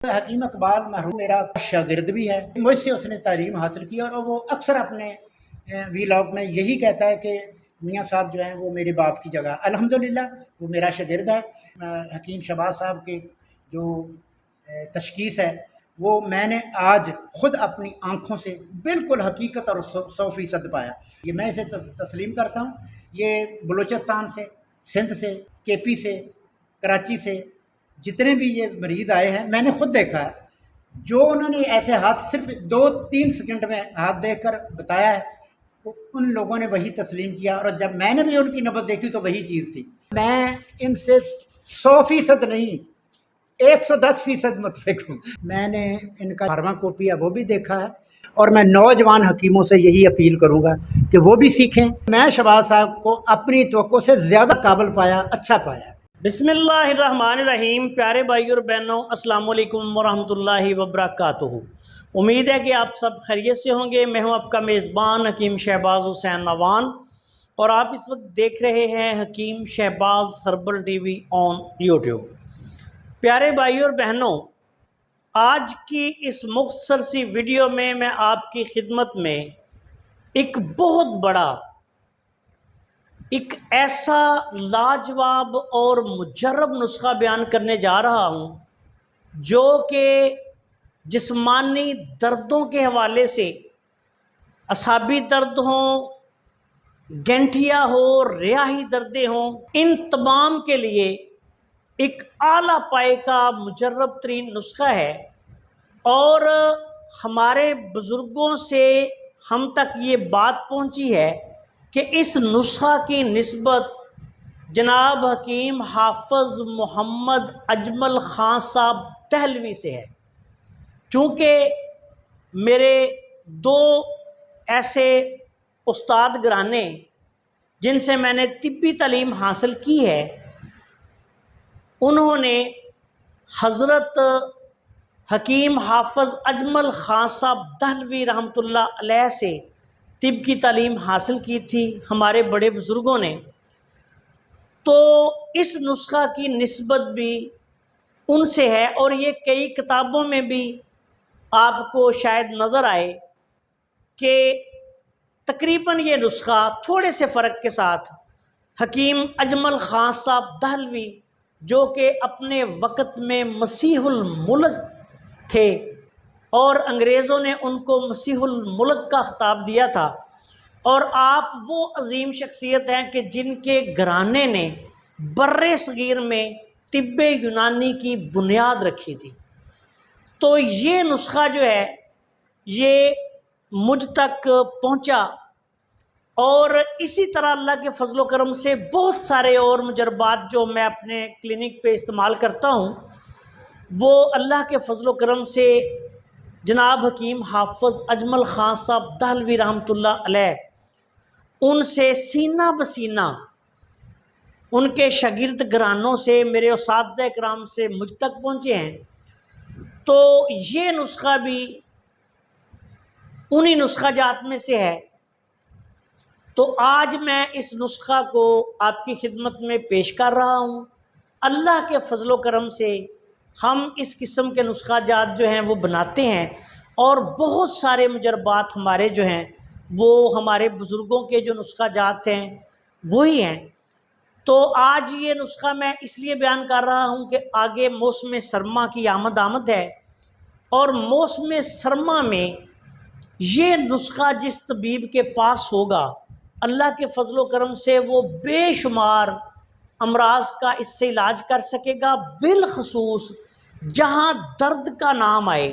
حکیم اقبال مرحوم میرا شاگرد بھی ہے، مجھ سے اس نے تعلیم حاصل کی اور وہ اکثر اپنے ویلاگ میں یہی کہتا ہے کہ میاں صاحب جو ہیں وہ میرے باپ کی جگہ۔ الحمدللہ وہ میرا شاگرد ہے۔ حکیم شہباز صاحب کی جو تشخیص ہے وہ میں نے آج خود اپنی آنکھوں سے بالکل حقیقت اور 100% پایا۔ یہ میں اسے تسلیم کرتا ہوں۔ یہ بلوچستان سے، سندھ سے، کے پی سے، کراچی سے جتنے بھی یہ مریض آئے ہیں میں نے خود دیکھا ہے، جو انہوں نے ایسے ہاتھ صرف 2-3 سیکنڈ میں ہاتھ دیکھ کر بتایا ہے ان لوگوں نے وہی تسلیم کیا، اور جب میں نے بھی ان کی نبض دیکھی تو وہی چیز تھی۔ میں ان سے 100% نہیں 110% متفق ہوں۔ میں نے ان کا فارما کوپی ہے وہ بھی دیکھا ہے، اور میں نوجوان حکیموں سے یہی اپیل کروں گا کہ وہ بھی سیکھیں۔ میں شہباز صاحب کو اپنی توقع سے زیادہ قابل پایا، اچھا پایا۔ بسم اللہ الرحمن الرحیم۔ پیارے بھائی اور بہنوں، السلام علیکم ورحمۃ اللہ وبرکاتہ۔ امید ہے کہ آپ سب خیریت سے ہوں گے۔ میں ہوں آپ کا میزبان حکیم شہباز حسین نوان، اور آپ اس وقت دیکھ رہے ہیں Hakim Shahbaz herbal T V on YouTube. پیارے بھائی اور بہنوں، آج کی اس مختصر سی ویڈیو میں آپ کی خدمت میں ایک بہت بڑا، ایک ایسا لاجواب اور مجرب نسخہ بیان کرنے جا رہا ہوں جو کہ جسمانی دردوں کے حوالے سے، اعصابی درد ہوں، گنٹھیا ہو، ریاحی دردیں ہوں، ان تمام کے لیے ایک اعلیٰ پائے کا مجرب ترین نسخہ ہے، اور ہمارے بزرگوں سے ہم تک یہ بات پہنچی ہے کہ اس نسخہ کی نسبت جناب حکیم حافظ محمد اجمل خان صاحب دہلوی سے ہے۔ چونکہ میرے دو ایسے استاد گرانے جن سے میں نے طبی تعلیم حاصل کی ہے، انہوں نے حضرت حکیم حافظ اجمل خان صاحب دہلوی رحمۃ اللہ علیہ سے طب کی تعلیم حاصل کی تھی، ہمارے بڑے بزرگوں نے۔ تو اس نسخہ کی نسبت بھی ان سے ہے، اور یہ کئی کتابوں میں بھی آپ کو شاید نظر آئے کہ تقریباً یہ نسخہ تھوڑے سے فرق کے ساتھ حکیم اجمل خان صاحب دہلوی، جو کہ اپنے وقت میں مسیح الملک تھے اور انگریزوں نے ان کو مسیح الملک کا خطاب دیا تھا، اور آپ وہ عظیم شخصیت ہیں کہ جن کے گھرانے نے بر صغیر میں طب یونانی کی بنیاد رکھی تھی۔ تو یہ نسخہ جو ہے یہ مجھ تک پہنچا، اور اسی طرح اللہ کے فضل و کرم سے بہت سارے اور مجربات جو میں اپنے کلینک پہ استعمال کرتا ہوں، وہ اللہ کے فضل و کرم سے جناب حکیم حافظ اجمل خان صاحب دہلوی رحمۃ اللہ علیہ ان سے سینہ بسینہ، ان کے شاگرد گرانوں سے، میرے اساتذہ کرام سے مجھ تک پہنچے ہیں۔ تو یہ نسخہ بھی انہی نسخہ جات میں سے ہے۔ تو آج میں اس نسخہ کو آپ کی خدمت میں پیش کر رہا ہوں۔ اللہ کے فضل و کرم سے ہم اس قسم کے نسخہ جات جو ہیں وہ بناتے ہیں، اور بہت سارے مجربات ہمارے جو ہیں وہ ہمارے بزرگوں کے جو نسخہ جات ہیں وہی ہیں۔ تو آج یہ نسخہ میں اس لیے بیان کر رہا ہوں کہ آگے موسم سرما کی آمد ہے، اور موسم سرما میں یہ نسخہ جس طبیب کے پاس ہوگا، اللہ کے فضل و کرم سے وہ بے شمار امراض کا اس سے علاج کر سکے گا، بالخصوص جہاں درد کا نام آئے،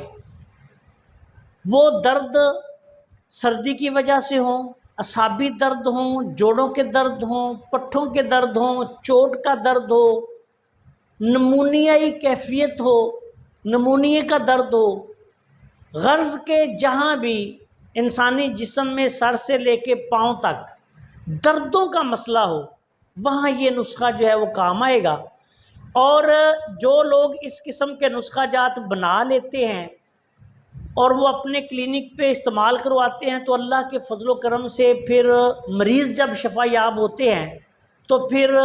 وہ درد سردی کی وجہ سے ہوں، اعصابی درد ہوں، جوڑوں کے درد ہوں، پٹھوں کے درد ہوں، چوٹ کا درد ہو، نمونیائی کیفیت ہو، نمونیے کا درد ہو، غرض کے جہاں بھی انسانی جسم میں سر سے لے کے پاؤں تک دردوں کا مسئلہ ہو، وہاں یہ نسخہ جو ہے وہ کام آئے گا۔ اور جو لوگ اس قسم کے نسخہ جات بنا لیتے ہیں اور وہ اپنے کلینک پہ استعمال کرواتے ہیں، تو اللہ کے فضل و کرم سے پھر مریض جب شفا یاب ہوتے ہیں تو پھر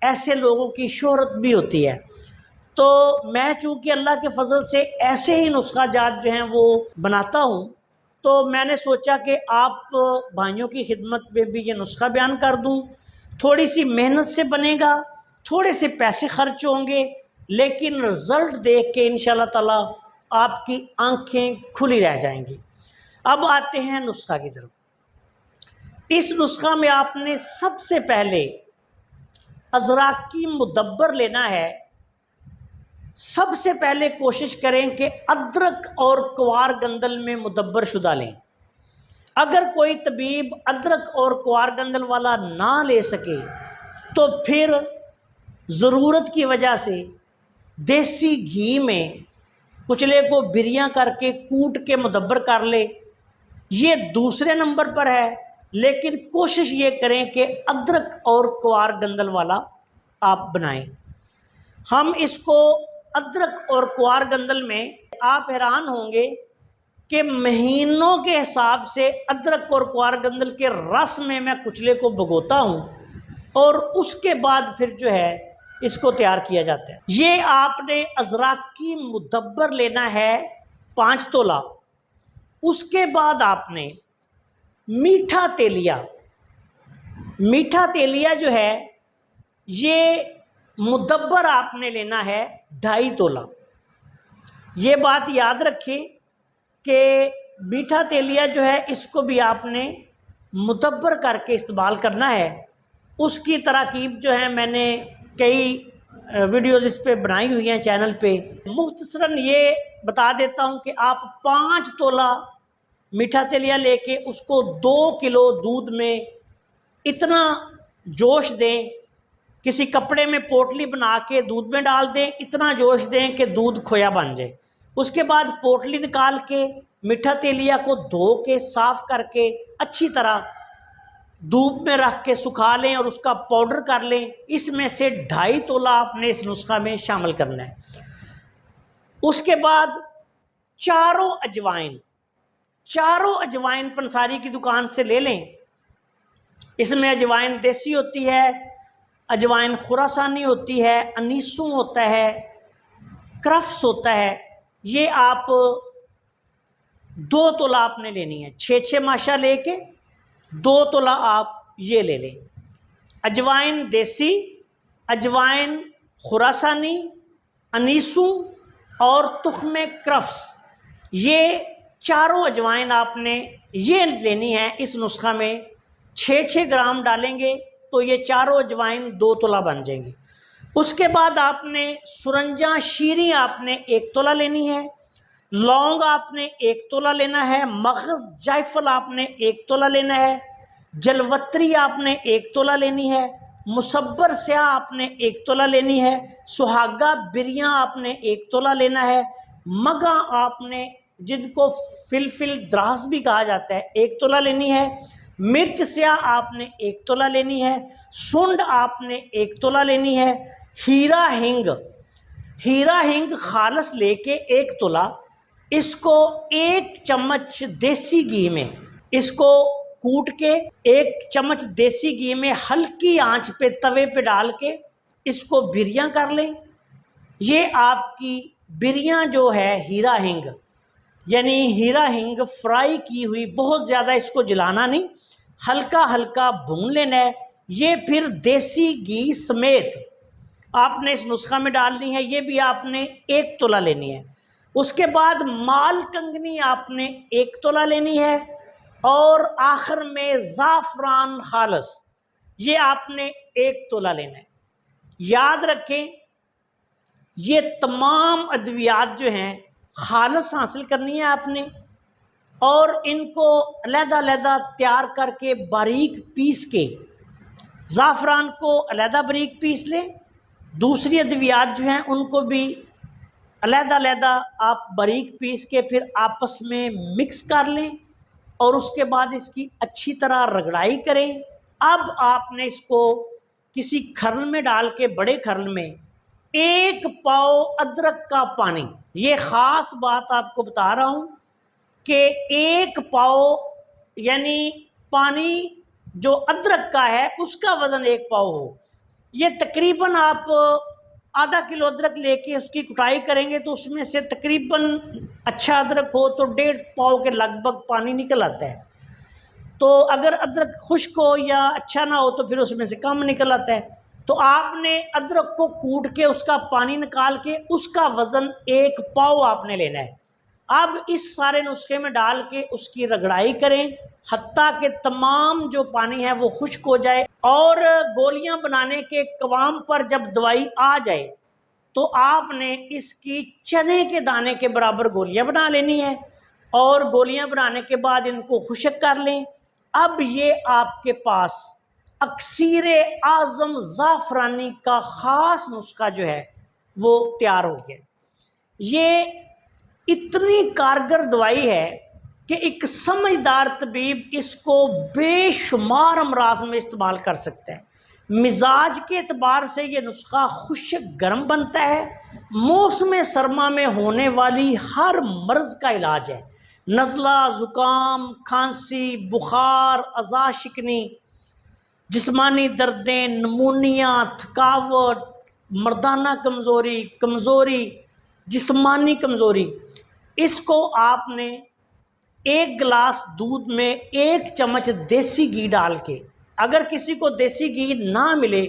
ایسے لوگوں کی شہرت بھی ہوتی ہے۔ تو میں چونکہ اللہ کے فضل سے ایسے ہی نسخہ جات جو ہیں وہ بناتا ہوں، تو میں نے سوچا کہ آپ بھائیوں کی خدمت میں بھی یہ نسخہ بیان کر دوں۔ تھوڑی سی محنت سے بنے گا، تھوڑے سے پیسے خرچ ہوں گے، لیکن رزلٹ دیکھ کے انشاءاللہ تعالی آپ کی آنکھیں کھلی رہ جائیں گی۔ اب آتے ہیں نسخہ کی طرف۔ اس نسخہ میں آپ نے سب سے پہلے ازراقی مدبر لینا ہے۔ سب سے پہلے کوشش کریں کہ ادرک اور کوار گندل میں مدبر شدہ لیں۔ اگر کوئی طبیب ادرک اور کوار گندل والا نہ لے سکے تو پھر ضرورت کی وجہ سے دیسی گھی میں کچلے کو بریاں کر کے کوٹ کے مدبر کر لے، یہ دوسرے نمبر پر ہے، لیکن کوشش یہ کریں کہ ادرک اور کوار گندل والا آپ بنائیں۔ ہم اس کو ادرک اور کوار گندل میں، آپ حیران ہوں گے کہ مہینوں کے حساب سے ادرک اور کوار گندل کے رس میں کچلے کو بھگوتا ہوں اور اس کے بعد پھر جو ہے اس کو تیار کیا جاتا ہے۔ یہ آپ نے ازراقی مدبر لینا ہے 5 تولہ۔ اس کے بعد آپ نے میٹھا تیلیا، میٹھا تیلیا جو ہے یہ مدبر آپ نے لینا ہے 2.5 تولہ۔ یہ بات یاد رکھیں کہ میٹھا تیلیا جو ہے اس کو بھی آپ نے مدبر کر کے استعمال کرنا ہے۔ اس کی تراکیب جو ہے میں نے کئی ویڈیوز اس پہ بنائی ہوئی ہیں چینل پہ۔ مختصراً یہ بتا دیتا ہوں کہ آپ 5 تولہ میٹھا تیلیا لے کے اس کو 2 کلو دودھ میں اتنا جوش دیں، کسی کپڑے میں پوٹلی بنا کے دودھ میں ڈال دیں، اتنا جوش دیں کہ دودھ کھویا بن جائے۔ اس کے بعد پوٹلی نکال کے میٹھا تیلیا کو دھو کے صاف کر کے اچھی طرح دھوپ میں رکھ کے سکھا لیں اور اس کا پاؤڈر کر لیں۔ اس میں سے 2.5 تولہ آپ نے اس نسخہ میں شامل کرنا ہے۔ اس کے بعد چاروں اجوائن پنساری کی دکان سے لے لیں۔ اس میں اجوائن دیسی ہوتی ہے، اجوائن خراسانی ہوتی ہے، انیسوں ہوتا ہے، کرفس ہوتا ہے۔ یہ آپ 2 تولہ آپ نے لینی ہے، 6 ماشا لے کے 2 تولہ آپ یہ لے لیں۔ اجوائن دیسی، اجوائن خراسانی، انیسوں اور تخم کرفس، یہ چاروں اجوائن آپ نے یہ لینی ہے۔ اس نسخہ میں 6 گرام ڈالیں گے تو یہ چاروں اجوائن 2 تولہ بن جائیں گے۔ اس کے بعد آپ نے سرنجاں شیریں آپ نے 1 تولہ لینی ہے، لونگ آپ نے 1 تولہ لینا ہے، مغز جائفل آپ نے 1 تولہ لینا ہے، جلوتری آپ نے 1 تولہ لینی ہے، مصبر سیاہ آپ نے 1 تولہ لینی ہے، سہاگا بریاں آپ نے 1 تولہ لینا ہے، مگا آپ نے جن کو فلفل دراس بھی کہا جاتا ہے 1 تولہ لینی ہے، مرچ سیاہ آپ نے 1 تولہ لینی ہے، سنڈ آپ نے 1 تولہ لینی ہے، ہیرا ہنگ خالص لے کے 1 تولہ، اس کو 1 چمچ دیسی گھی میں اس کو کوٹ کے 1 چمچ دیسی گھی میں ہلکی آنچ پہ توے پہ ڈال کے اس کو بریاں کر لیں۔ یہ آپ کی بریاں جو ہے ہیرا ہنگ، یعنی ہیرا ہنگ فرائی کی ہوئی، بہت زیادہ اس کو جلانا نہیں، ہلکا ہلکا بھون لینا ہے۔ یہ پھر دیسی گھی سمیت آپ نے اس نسخہ میں ڈالنی ہے، یہ بھی آپ نے 1 تولہ لینی ہے۔ اس کے بعد مال کنگنی آپ نے 1 تولہ لینی ہے، اور آخر میں زعفران خالص یہ آپ نے 1 تولہ لینا ہے۔ یاد رکھیں یہ تمام ادویات جو ہیں خالص حاصل کرنی ہے آپ نے، اور ان کو علیحدہ علیحدہ تیار کر کے باریک پیس کے، زعفران کو علیحدہ باریک پیس لیں، دوسری ادویات جو ہیں ان کو بھی علیحدہ علیحدہ آپ باریک پیس کے پھر آپس میں مکس کر لیں، اور اس کے بعد اس کی اچھی طرح رگڑائی کریں۔ اب آپ نے اس کو کسی کھرل میں ڈال کے، بڑے کھرل میں 1 پاؤ ادرک کا پانی، یہ خاص بات آپ کو بتا رہا ہوں کہ 1 پاؤ یعنی پانی جو ادرک کا ہے اس کا وزن 1 پاؤ ہو۔ یہ تقریباً آپ آدھا کلو ادرک لے کے اس کی کٹائی کریں گے تو اس میں سے تقریباً اچھا ادرک ہو تو 1.5 پاؤ کے لگ بھگ پانی نکل آتا ہے، تو اگر ادرک خشک ہو یا اچھا نہ ہو تو پھر اس میں سے کم نکل آتا ہے۔ تو آپ نے ادرک کو کوٹ کے اس کا پانی نکال کے اس کا وزن 1 پاؤ آپ نے لینا ہے۔ اب اس سارے نسخے میں ڈال کے اس کی رگڑائی کریں حتیٰ کہ تمام جو پانی ہے وہ خشک ہو جائے، اور گولیاں بنانے کے قوام پر جب دوائی آ جائے تو آپ نے اس کی چنے کے دانے کے برابر گولیاں بنا لینی ہے، اور گولیاں بنانے کے بعد ان کو خشک کر لیں۔ اب یہ آپ کے پاس اکسیر اعظم زعفرانی کا خاص نسخہ جو ہے وہ تیار ہو گیا۔ یہ اتنی کارگر دوائی ہے کہ ایک سمجھدار طبیب اس کو بے شمار امراض میں استعمال کر سکتا ہے۔ مزاج کے اعتبار سے یہ نسخہ خشک گرم بنتا ہے، موسم سرما میں ہونے والی ہر مرض کا علاج ہے، نزلہ، زکام، کھانسی، بخار، اعضاء شکنی، جسمانی دردیں، نمونیا، تھکاوٹ، مردانہ کمزوری، جسمانی کمزوری۔ اس کو آپ نے 1 گلاس دودھ میں 1 چمچ دیسی گھی ڈال کے، اگر کسی کو دیسی گھی نہ ملے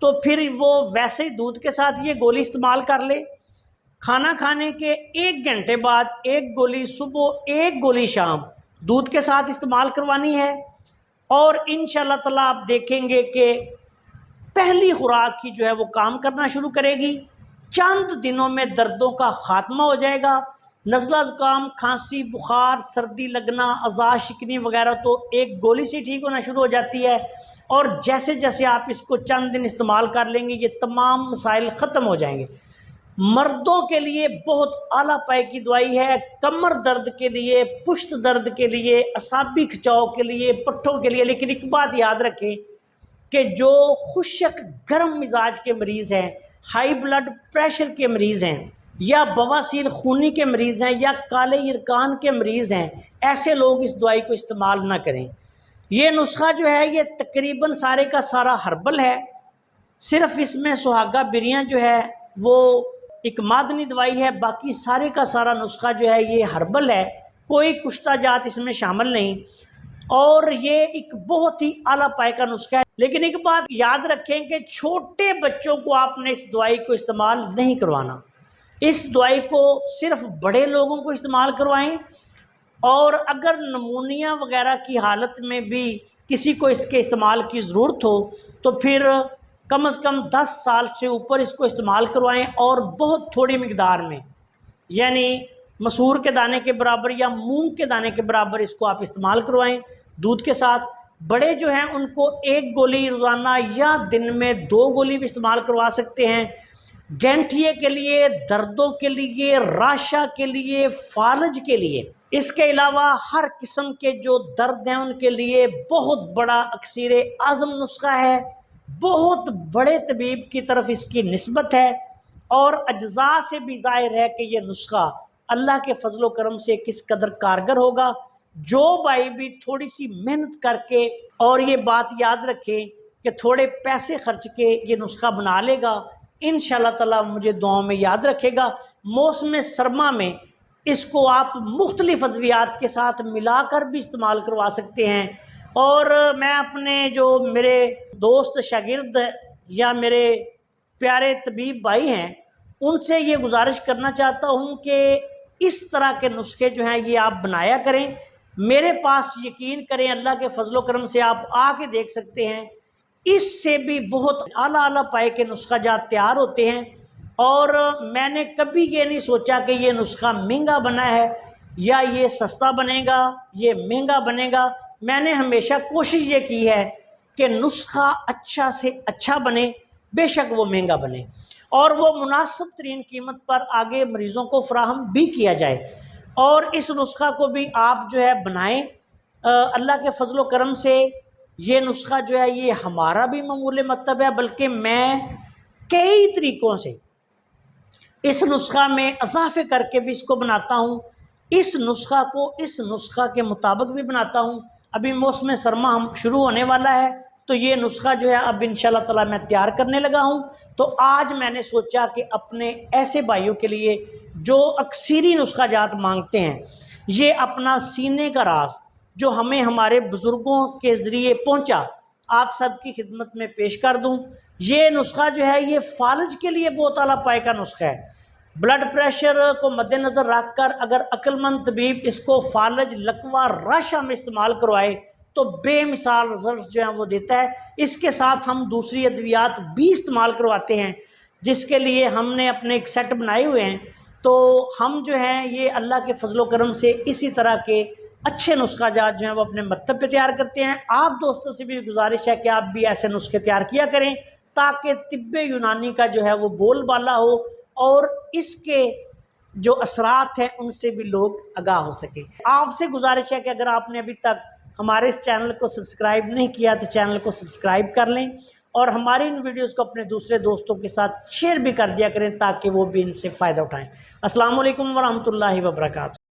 تو پھر وہ ویسے ہی دودھ کے ساتھ یہ گولی استعمال کر لے۔ کھانا کھانے کے 1 گھنٹے بعد 1 گولی صبح 1 گولی شام دودھ کے ساتھ استعمال کروانی ہے، اور انشاءاللہ تعالیٰ آپ دیکھیں گے کہ پہلی خوراک ہی جو ہے وہ کام کرنا شروع کرے گی، چند دنوں میں دردوں کا خاتمہ ہو جائے گا۔ نزلہ، زکام، کھانسی، بخار، سردی لگنا، اعضاء شکنی وغیرہ تو 1 گولی سے ٹھیک ہونا شروع ہو جاتی ہے، اور جیسے جیسے آپ اس کو چند دن استعمال کر لیں گے یہ تمام مسائل ختم ہو جائیں گے۔ مردوں کے لیے بہت اعلیٰ پائے کی دوائی ہے، کمر درد کے لیے، پشت درد کے لیے، اعصابی کھچاؤ کے لیے، پٹھوں کے لیے۔ لیکن ایک بات یاد رکھیں کہ جو خشک گرم مزاج کے مریض ہیں، ہائی بلڈ پریشر کے مریض ہیں، یا بواسیر خونی کے مریض ہیں، یا کالے یرکان کے مریض ہیں، ایسے لوگ اس دوائی کو استعمال نہ کریں۔ یہ نسخہ جو ہے یہ تقریباً سارے کا سارا ہربل ہے، صرف اس میں سہاگا بریاں جو ہے وہ ایک معدنی دوائی ہے، باقی سارے کا سارا نسخہ جو ہے یہ ہربل ہے، کوئی کشتہ جات اس میں شامل نہیں، اور یہ ایک بہت ہی اعلیٰ پائے کا نسخہ ہے۔ لیکن ایک بات یاد رکھیں کہ چھوٹے بچوں کو آپ نے اس دوائی کو استعمال نہیں کروانا، اس دوائی کو صرف بڑے لوگوں کو استعمال کروائیں، اور اگر نمونیا وغیرہ کی حالت میں بھی کسی کو اس کے استعمال کی ضرورت ہو تو پھر کم از کم 10 سال سے اوپر اس کو استعمال کروائیں، اور بہت تھوڑی مقدار میں، یعنی مسور کے دانے کے برابر یا مونگ کے دانے کے برابر اس کو آپ استعمال کروائیں دودھ کے ساتھ۔ بڑے جو ہیں ان کو 1 گولی روزانہ یا دن میں 2 گولی بھی استعمال کروا سکتے ہیں، گینٹھیے کے لیے، دردوں کے لیے، راشا کے لیے، فالج کے لیے۔ اس کے علاوہ ہر قسم کے جو درد ہیں ان کے لیے بہت بڑا اکسیر اعظم نسخہ ہے، بہت بڑے طبیب کی طرف اس کی نسبت ہے، اور اجزاء سے بھی ظاہر ہے کہ یہ نسخہ اللہ کے فضل و کرم سے کس قدر کارگر ہوگا۔ جو بھائی بھی تھوڑی سی محنت کر کے، اور یہ بات یاد رکھیں کہ تھوڑے پیسے خرچ کے یہ نسخہ بنا لے گا، انشاءاللہ تعالیٰ مجھے دعاؤں میں یاد رکھے گا۔ موسم سرما میں اس کو آپ مختلف ادویات کے ساتھ ملا کر بھی استعمال کروا سکتے ہیں، اور میں اپنے جو میرے دوست شاگرد یا میرے پیارے طبیب بھائی ہیں ان سے یہ گزارش کرنا چاہتا ہوں کہ اس طرح کے نسخے جو ہیں یہ آپ بنایا کریں۔ میرے پاس یقین کریں، اللہ کے فضل و کرم سے آپ آ کے دیکھ سکتے ہیں، اس سے بھی بہت اعلیٰ پائے کے نسخہ جات تیار ہوتے ہیں، اور میں نے کبھی یہ نہیں سوچا کہ یہ نسخہ مہنگا بنا ہے یا یہ سستا بنے گا، یہ مہنگا بنے گا۔ میں نے ہمیشہ کوشش یہ کی ہے کہ نسخہ اچھا سے اچھا بنے، بے شک وہ مہنگا بنے، اور وہ مناسب ترین قیمت پر آگے مریضوں کو فراہم بھی کیا جائے۔ اور اس نسخہ کو بھی آپ جو ہے بنائیں، اللہ کے فضل و کرم سے یہ نسخہ جو ہے یہ ہمارا بھی معمول مطلب ہے، بلکہ میں کئی طریقوں سے اس نسخہ میں اضافے کر کے بھی اس کو بناتا ہوں، اس نسخہ کو اس نسخہ کے مطابق بھی بناتا ہوں۔ ابھی موسم سرما ہم شروع ہونے والا ہے تو یہ نسخہ جو ہے اب انشاءاللہ تعالی میں تیار کرنے لگا ہوں۔ تو آج میں نے سوچا کہ اپنے ایسے بھائیوں کے لیے جو اکثری نسخہ جات مانگتے ہیں، یہ اپنا سینے کا راز جو ہمیں ہمارے بزرگوں کے ذریعے پہنچا، آپ سب کی خدمت میں پیش کر دوں۔ یہ نسخہ جو ہے یہ فالج کے لیے بہت اعلیٰ پائے کا نسخہ ہے۔ بلڈ پریشر کو مد نظر رکھ کر اگر عقل مند طبیب اس کو فالج لقوہ رشا میں استعمال کروائے تو بے مثال رزلٹس جو ہیں وہ دیتا ہے۔ اس کے ساتھ ہم دوسری ادویات بھی استعمال کرواتے ہیں، جس کے لیے ہم نے اپنے ایک سیٹ بنائے ہوئے ہیں۔ تو ہم جو ہیں یہ اللہ کے فضل و کرم سے اسی طرح کے اچھے نسخہ جات جو ہیں وہ اپنے مکتب پہ تیار کرتے ہیں۔ آپ دوستوں سے بھی گزارش ہے کہ آپ بھی ایسے نسخے تیار کیا کریں تاکہ طب یونانی کا جو ہے وہ بول بالا ہو اور اس کے جو اثرات ہیں ان سے بھی لوگ آگاہ ہو سکیں۔ آپ سے گزارش ہے کہ اگر آپ نے ابھی تک ہمارے اس چینل کو سبسکرائب نہیں کیا تو چینل کو سبسکرائب کر لیں، اور ہماری ان ویڈیوز کو اپنے دوسرے دوستوں کے ساتھ شیئر بھی کر دیا کریں تاکہ وہ بھی ان سے فائدہ اٹھائیں۔ السلام علیکم ورحمۃ اللہ وبرکاتہ۔